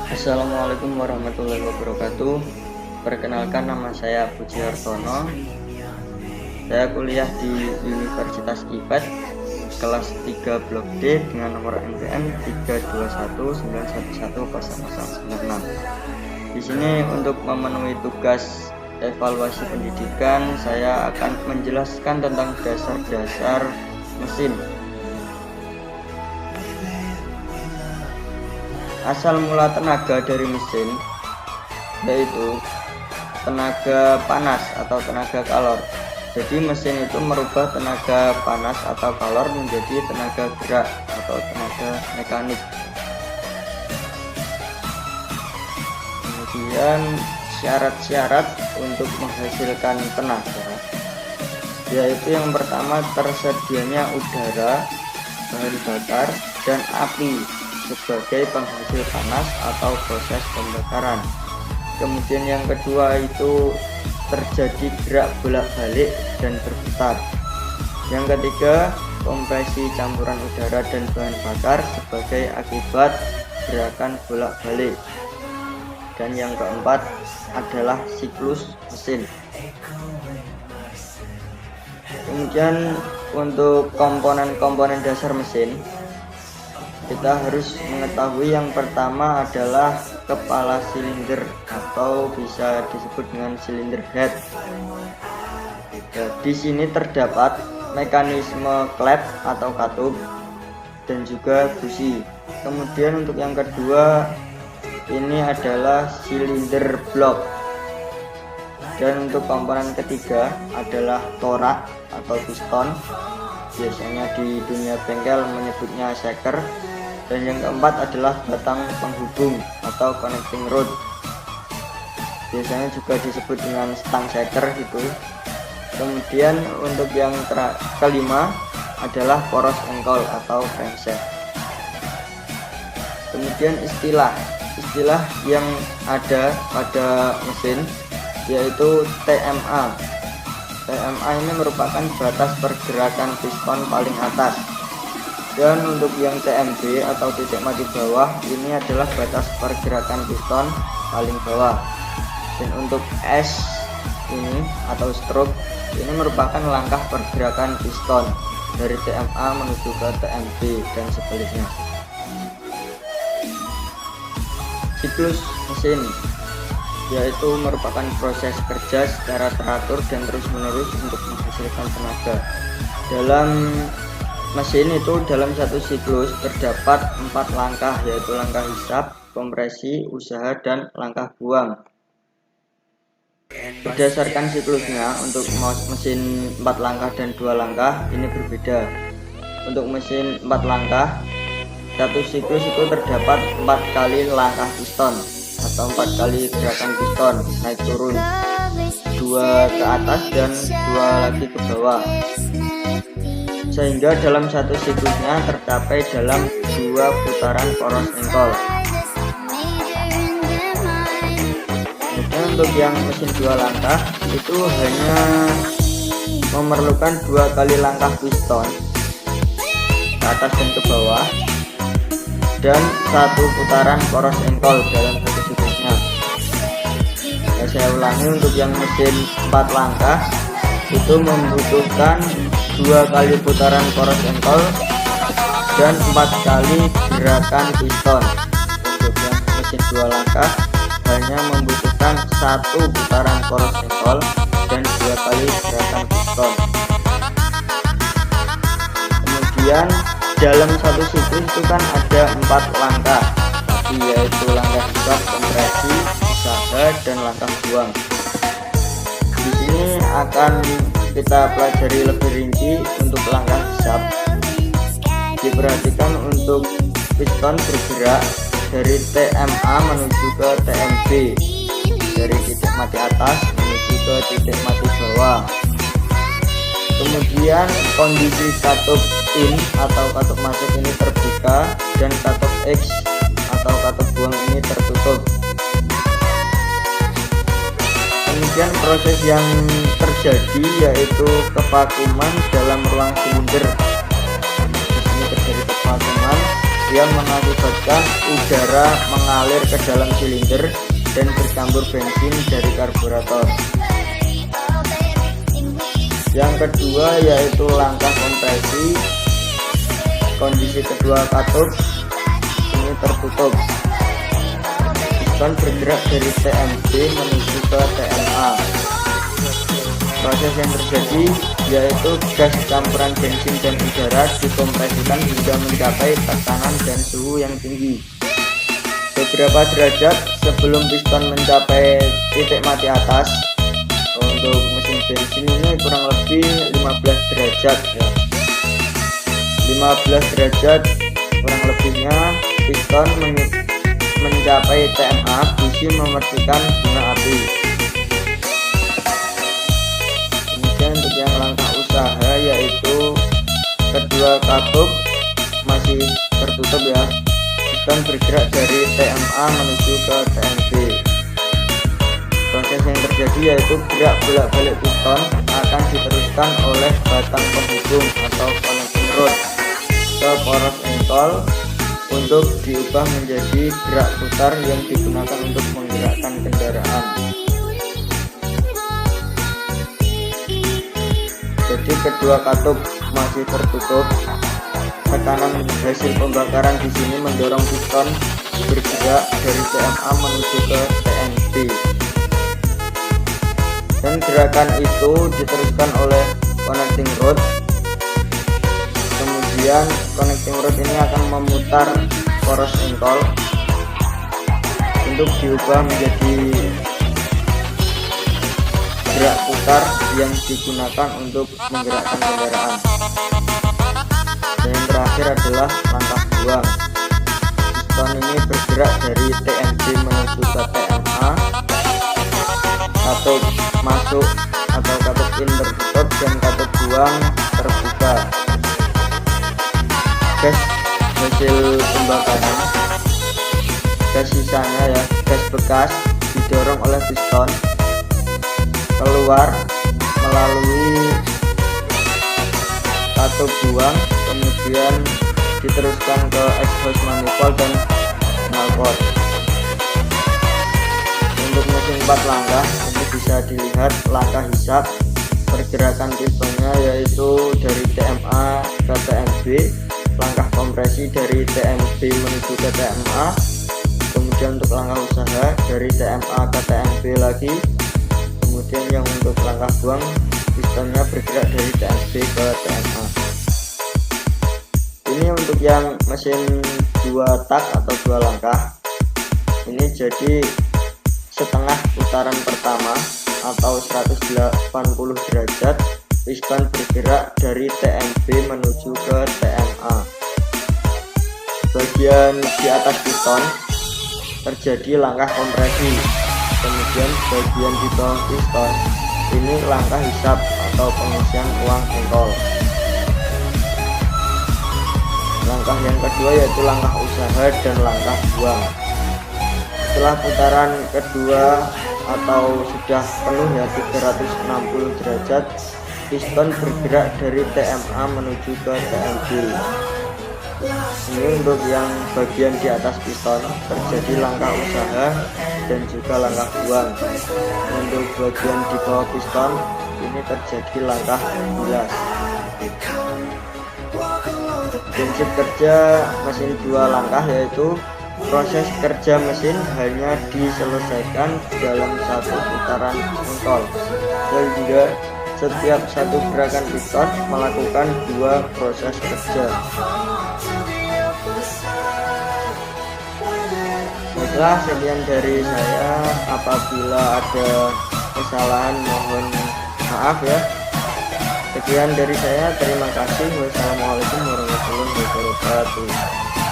Assalamualaikum warahmatullahi wabarakatuh. Perkenalkan, nama saya Puji Hartono. Saya kuliah di Universitas IPET kelas 3 Blok D dengan nomor NPM 32191100096. Di sini untuk memenuhi tugas evaluasi pendidikan, saya akan menjelaskan tentang dasar-dasar mesin. Asal mula tenaga dari mesin yaitu tenaga panas atau tenaga kalor. Jadi mesin itu merubah tenaga panas atau kalor menjadi tenaga gerak atau tenaga mekanik. Kemudian syarat-syarat untuk menghasilkan tenaga yaitu yang pertama, tersedianya udara, bahan bakar, dan api sebagai penghasil panas atau proses pembakaran. Kemudian yang kedua itu terjadi gerak bolak-balik dan berputar. Yang ketiga, kompresi campuran udara dan bahan bakar sebagai akibat gerakan bolak-balik. Dan yang keempat adalah siklus mesin. Kemudian untuk komponen-komponen dasar mesin, kita harus mengetahui yang pertama adalah kepala silinder atau bisa disebut dengan silinder head. Di sini terdapat mekanisme klep atau katup dan juga busi. Kemudian untuk yang kedua ini adalah silinder blok. Dan untuk komponen ketiga adalah torak atau piston. Biasanya di dunia bengkel menyebutnya shaker. Dan yang keempat adalah batang penghubung atau connecting rod. Biasanya juga disebut dengan stang shaker gitu. Kemudian untuk yang kelima adalah poros engkol atau crankshaft. Kemudian istilah yang ada pada mesin yaitu TMA. TMA ini merupakan batas pergerakan piston paling atas. Dan untuk yang TMB atau titik mati bawah ini adalah batas pergerakan piston paling bawah. Dan untuk S ini atau stroke ini merupakan langkah pergerakan piston dari TMA menuju ke TMB dan sebaliknya. Siklus mesin yaitu merupakan proses kerja secara teratur dan terus-menerus untuk menghasilkan tenaga. Dalam mesin itu dalam satu siklus terdapat 4 langkah, yaitu langkah hisap, kompresi, usaha, dan langkah buang. Berdasarkan siklusnya, untuk mesin 4 langkah dan 2 langkah ini berbeda. Untuk mesin 4 langkah, satu siklus itu terdapat 4 kali langkah piston atau 4 kali gerakan piston naik turun, 2 ke atas dan 2 lagi ke bawah, sehingga dalam satu siklusnya tercapai dalam 2 putaran poros engkol. Kemudian untuk yang mesin 2 langkah itu hanya memerlukan 2 kali langkah piston ke atas dan ke bawah dan 1 putaran poros engkol dalam satu siklusnya. Saya ulangi, untuk yang mesin 4 langkah itu membutuhkan 2 kali putaran poros engkol dan 4 kali gerakan piston. Untuk yang mesin 2 langkah hanya membutuhkan 1 putaran poros engkol dan 2 kali gerakan piston. Kemudian dalam satu siklus itu kan ada 4 langkah, yaitu langkah hisap, kompresi, usaha, dan langkah buang. Di sini akan kita pelajari lebih rinci. Untuk langkah hisap, diperhatikan untuk piston bergerak dari TMA menuju ke TMB, dari titik mati atas menuju ke titik mati bawah. Kemudian kondisi katup in atau katup masuk ini terbuka dan katup X atau katup buang ini tertutup. Kemudian proses yang terjadi yaitu kevakuman dalam ruang silinder. Di sini terjadi kevakuman yang mengakibatkan udara mengalir ke dalam silinder dan bercampur bensin dari karburator. Yang kedua yaitu langkah kompresi. Kondisi kedua katup ini tertutup. Piston bergerak dari TMB menuju ke TMA. Proses yang terjadi yaitu gas campuran bensin dan udara dikompresikan hingga mencapai tekanan dan suhu yang tinggi. Beberapa derajat sebelum piston mencapai titik mati atas, untuk mesin bensin ini kurang lebih 15 derajat ya. 15 derajat kurang lebihnya piston mencapai TMA, busi memercikan bunga api. Kemudian untuk yang langkah usaha yaitu kedua katup masih tertutup ya. Piston bergerak dari TMA menuju ke TMB. Proses yang terjadi yaitu gerak bolak-balik piston akan diteruskan oleh batang penghubung atau connecting rod ke poros engkol untuk diubah menjadi gerak putar yang digunakan untuk menggerakkan kendaraan. Jadi kedua katup masih tertutup. Tekanan hasil pembakaran di sini mendorong piston bergerak dari TMA menuju ke TMB. Dan gerakan itu diteruskan oleh connecting rod. Kemudian connecting rod ini akan memutar poros engkol untuk diubah menjadi gerak putar yang digunakan untuk menggerakkan kendaraan. Dan yang terakhir adalah langkah buang. Piston ini bergerak dari TMB menuju ke TMA. Katup masuk atau katup in tertutup dan katup buang terbuka. Gas hasil pembakaran, gas sisanya ya, gas bekas didorong oleh piston keluar melalui katup buang, kemudian diteruskan ke exhaust manifold dan knalpot. Untuk mesin 4 langkah ini bisa dilihat langkah hisap pergerakan pistonnya yaitu dari TMA ke TMB, langkah kompresi dari TMB menuju ke TMA, kemudian untuk langkah usaha dari TMA ke TMB lagi, kemudian yang untuk langkah buang pistonnya bergerak dari TMB ke TMA. Ini untuk yang mesin 2 tak atau 2 langkah. Ini jadi setengah putaran pertama atau 180 derajat piston bergerak dari TMB menuju ke TMA. Bagian di atas piston terjadi langkah kompresi, kemudian bagian di bawah piston ini langkah hisap atau pengisian uang engkol. Langkah yang kedua yaitu langkah usaha dan langkah buang. Setelah putaran kedua atau sudah penuh ya 360 derajat, piston bergerak dari TMA menuju ke TMB. Ini untuk yang bagian di atas piston terjadi langkah usaha dan juga langkah buang. Untuk bagian di bawah piston ini terjadi langkah bilas. Prinsip kerja mesin 2 langkah yaitu proses kerja mesin hanya diselesaikan dalam satu putaran engkol, sehingga setiap satu gerakan piston melakukan 2 proses kerja. Baiklah, sekian dari saya. Apabila ada kesalahan mohon maaf ya. Sekian dari saya, terima kasih. Wassalamualaikum warahmatullahi wabarakatuh.